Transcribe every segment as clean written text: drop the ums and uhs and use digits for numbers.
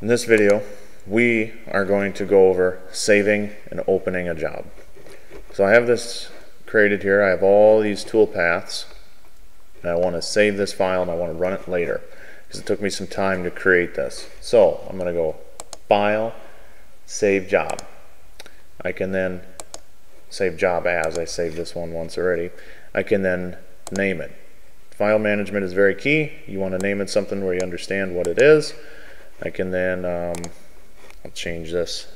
In this video, we are going to go over saving and opening a job. So I have this created here. I have all these tool paths, and I want to save this file and I want to run it later because it took me some time to create this. So I'm going to go File, Save Job. I can then save job as. I saved this one once already. I can then name it. File management is very key. You want to name it something where you understand what it is. I can then, I'll change this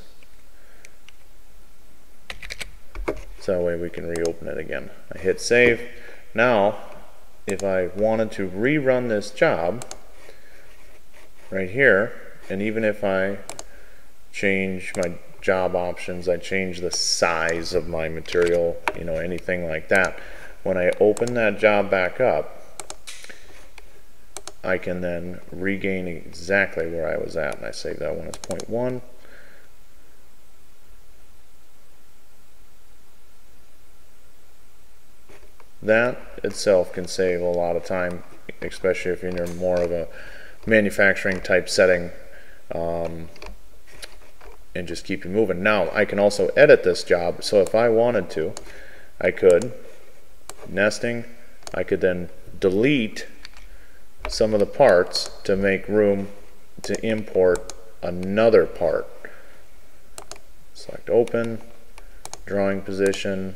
so that way we can reopen it again. I hit save. Now, if I wanted to rerun this job right here, and even if I change my job options, I change the size of my material, anything like that, when I open that job back up, I can then regain exactly where I was at, and I save that one as 0.1. That itself can save a lot of time, especially if you're in more of a manufacturing type setting, and just keep you moving. Now I can also edit this job, so if I wanted to, I could, nesting, I could then delete some of the parts to make room to import another part. Select open, drawing position,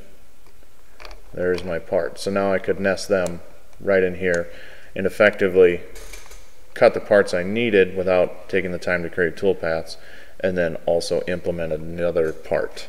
there's my part. So now I could nest them right in here and effectively cut the parts I needed without taking the time to create toolpaths, and then also implement another part.